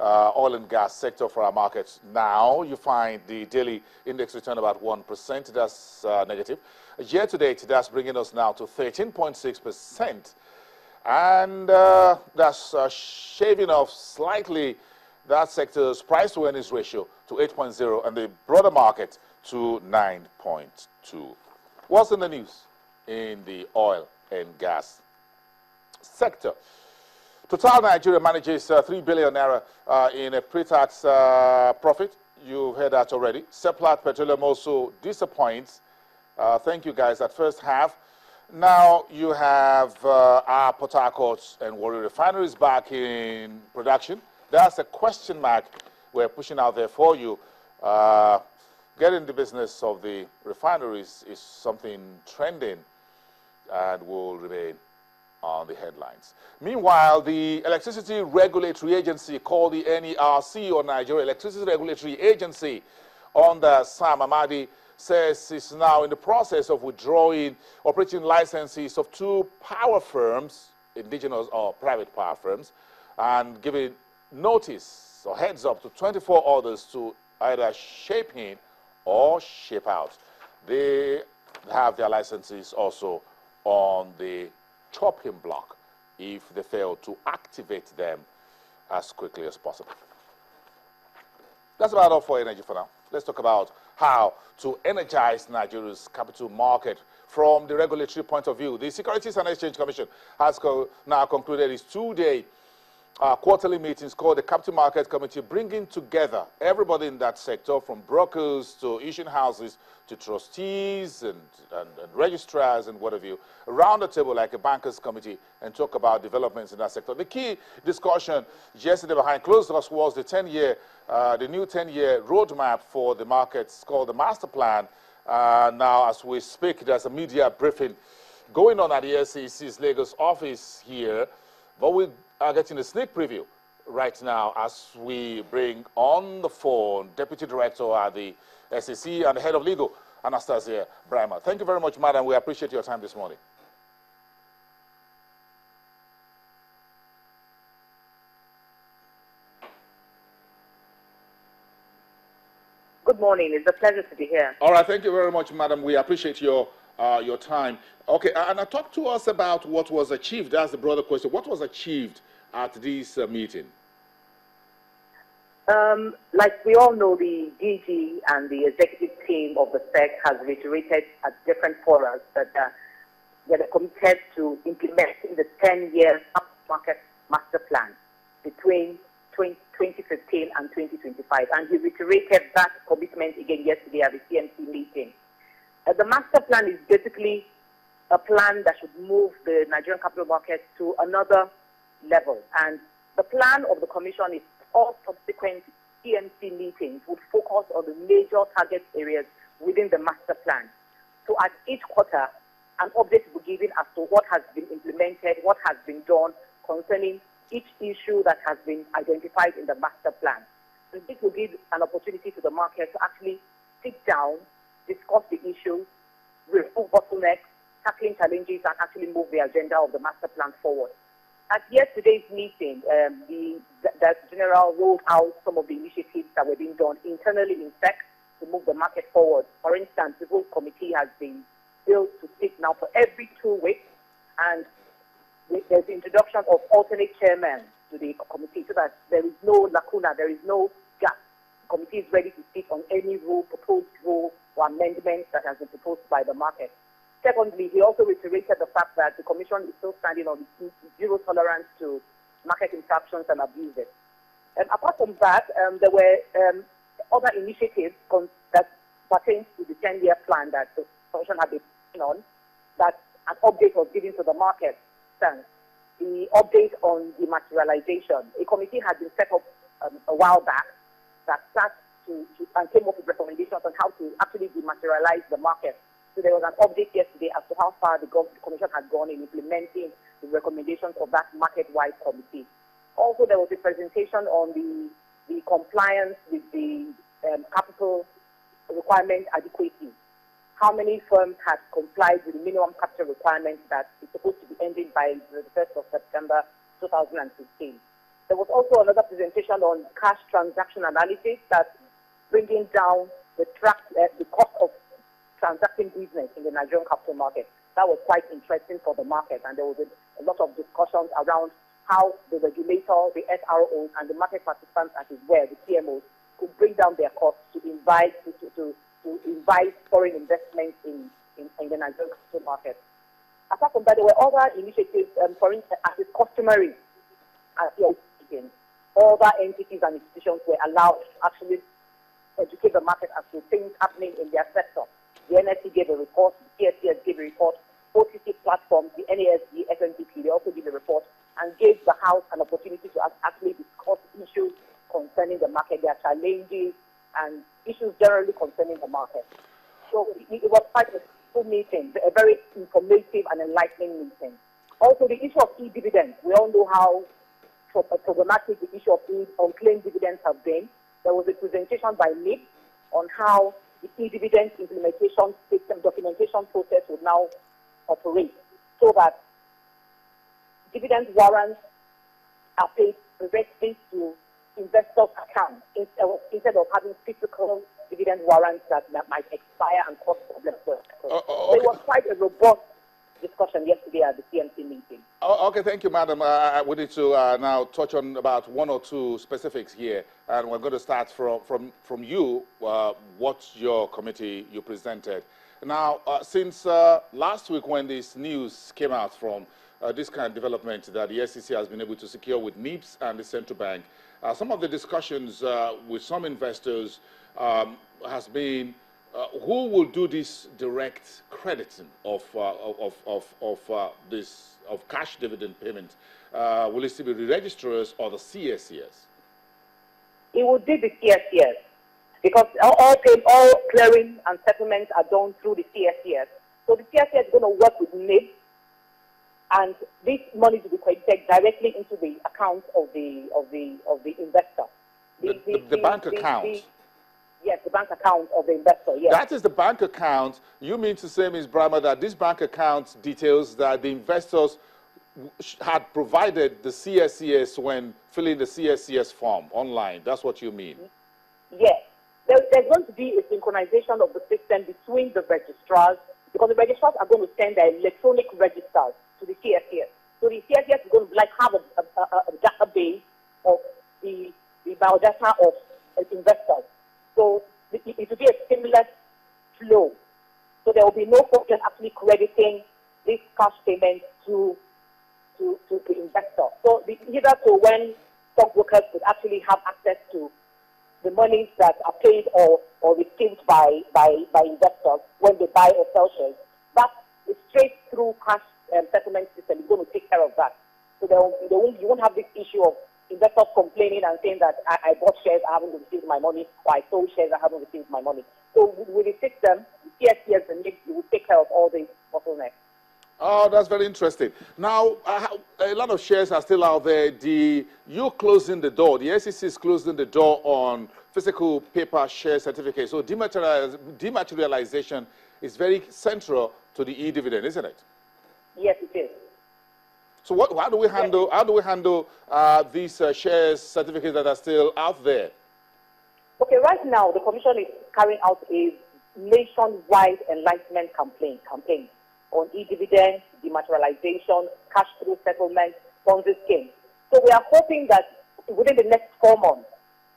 oil and gas sector for our markets. Now you find the daily index return about 1%. That's negative. Year to date, that's bringing us now to 13.6%. And that's shaving off slightly that sector's price to earnings ratio to 8.0 and the broader market to 9.2. What's in the news in the oil and gas sector? Total Nigeria manages 3 billion naira in a pre-tax profit. You've heard that already. Seplat Petroleum also disappoints. Thank you guys. That first half. Now you have our Port Harcourt and Warri refineries back in production. That's a question mark we're pushing out there for you. Getting the business of the refineries is something trending and will remain on the headlines. Meanwhile, the Electricity Regulatory Agency, called the NERC, or Nigeria Electricity Regulatory Agency, under Sam Amadi, says it's now in the process of withdrawing operating licenses of 2 power firms, indigenous or private power firms, and giving notice or heads up to 24 others to either shape in or shape out. They have their licenses also on the chopping block if they fail to activate them as quickly as possible. That's about all for energy for now. Let's talk about how to energize Nigeria's capital market from the regulatory point of view. The Securities and Exchange Commission has now concluded its 2-day quarterly meetings called the Capital Market Committee, bringing together everybody in that sector, from brokers to issuing houses to trustees and registrars and what have you, around the table like a bankers committee, and talk about developments in that sector. The key discussion yesterday behind closed doors was the new 10-year roadmap for the markets called the Master Plan. Now, as we speak, there's a media briefing going on at the SEC's Lagos office here, but we are getting a sneak preview right now as we bring on the phone Deputy Director at the SEC and the Head of Legal, Anastasia Brahma. Thank you very much, Madam. We appreciate your time this morning. Good morning. It's a pleasure to be here. All right. Thank you very much, Madam. We appreciate your time. Okay. And talk to us about what was achieved. That's the broader question. What was achieved at this meeting? Like we all know, the DG and the executive team of the SEC has reiterated at different forums that they're committed to implementing the 10-year market master plan between 2015 and 2025. And he reiterated that commitment again yesterday at the CMC meeting. The master plan is basically a plan that should move the Nigerian capital market to another level. And the plan of the Commission is all subsequent CMC meetings would focus on the major target areas within the master plan. So at each quarter, an update will be given as to what has been implemented, what has been done concerning each issue that has been identified in the master plan. And this will give an opportunity to the market to actually sit down, discuss the issues, remove bottlenecks, tackling challenges, and actually move the agenda of the master plan forward. At yesterday's meeting, the General rolled out some of the initiatives that were being done internally in SEC to move the market forward. For instance, the whole committee has been built to sit now for every 2 weeks, and there's the introduction of alternate chairmen to the committee so that there is no lacuna, there is no gap. The committee is ready to sit on any rule, proposed rule, or amendment that has been proposed by the market. Secondly, he also reiterated the fact that the Commission is still standing on zero tolerance to market interruptions and abuses. Apart from that, there were other initiatives that pertain to the 10-year plan that the Commission had been on, that an update was given to the market. The update on dematerialization. A committee had been set up a while back that starts and came up with recommendations on how to actually dematerialize the market. So there was an update yesterday as to how far the Commission had gone in implementing the recommendations of that market-wide committee. Also, there was a presentation on the compliance with the capital requirement adequacy. How many firms had complied with the minimum capital requirements that is supposed to be ending by the 1st of September 2015. There was also another presentation on cash transaction analysis that's bringing down the cost of transacting business in the Nigerian capital market. That was quite interesting for the market, and there was a lot of discussions around how the regulator, the SROs, and the market participants, as well, the CMOs, could bring down their costs to invite foreign investments in the Nigerian capital market. Apart from that, there were other initiatives, for instance, as is customary, as you're speaking, other entities and institutions were allowed to actually educate the market as to things happening in their sector. The NSC gave a report, the CSCS gave a report, OTC platforms, the NASD, FNDP, they also gave a report and gave the House an opportunity to actually discuss issues concerning the market, their challenges, and issues generally concerning the market. So it was quite a full meeting, a very informative and enlightening meeting. Also, the issue of e-dividends. We all know how problematic the issue of unclaimed dividends have been. There was a presentation by NIP on how the e-dividend implementation system documentation process would now operate, so that dividend warrants are paid directly to investors' accounts instead of having physical dividend warrants that might expire and cause problems. Okay. So it was quite a robust discussion yesterday at the CMC meeting. Okay, thank you, madam. We need to now touch on about one or two specifics here, and we're going to start from you, what your committee you presented. Now, since last week when this news came out from this kind of development that the SEC has been able to secure with NIPS and the central bank, some of the discussions with some investors has been who will do this direct crediting of cash dividend payment? Will it still be the registrars or the CSCS? It would be the CSCS, because all clearing and settlements are done through the CSCS. So the CSCS is going to work with NIPS, and this money will be credited directly into the account of the investor. The bank account. Yes, the bank account of the investor, yes. That is the bank account. You mean to say, Ms. Brahma, that this bank account details that the investors had provided the CSCS when filling the CSCS form online? That's what you mean? Yes. There's going to be a synchronization of the system between the registrars, because the registrars are going to send their electronic registers to the CSCS. So the CSCS is going to have a database of the biodata of investors. So it will be a seamless flow. So there will be no problem actually crediting this cash payment to the investor. So either to when stockbrokers could actually have access to the monies that are paid or received by investors when they buy or sell shares, that is straight through cash settlement system is going to take care of that. So you won't have this issue of investors complaining and saying that I bought shares, I haven't received my money, or I sold shares, I haven't received my money. So with the system, the CSCS and NIPS will take care of all these bottlenecks. Oh, that's very interesting. Now, a lot of shares are still out there. You're closing the door. The SEC is closing the door on physical paper share certificates. So dematerialization is very central to the e-dividend, isn't it? Yes, it is. So how do we handle these shares certificates that are still out there? Okay, right now the Commission is carrying out a nationwide enlightenment campaign on e-dividends, dematerialization, cash-through settlement, Ponzi scheme. So we are hoping that within the next 4 months,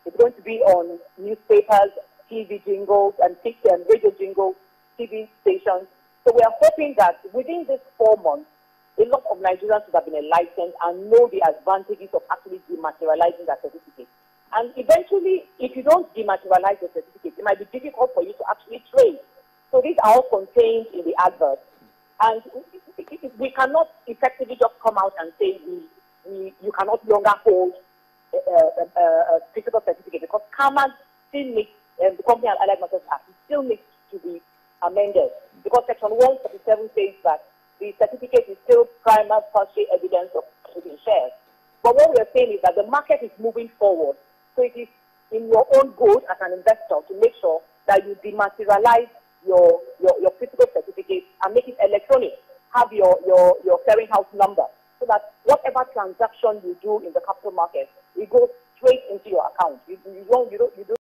it's going to be on newspapers, TV jingles, and radio jingles, TV stations. So we are hoping that within these 4 months, a lot of Nigerians would have been enlightened and know the advantages of actually dematerializing that certificate. And eventually, if you don't dematerialize the certificate, it might be difficult for you to actually trade. So these are all contained in the advert. And we cannot effectively just come out and say you cannot longer hold a physical certificate, because CAMA still needs, the Company and Allied Matters Act still needs to be amended, because Section 147 says that the certificate is still primary facie evidence of trading shares. But what we are saying is that the market is moving forward. So it is in your own good as an investor to make sure that you dematerialize your physical certificate and make it electronic. Have your clearinghouse number, so so that whatever transaction you do in the capital market, it goes straight into your account. You don't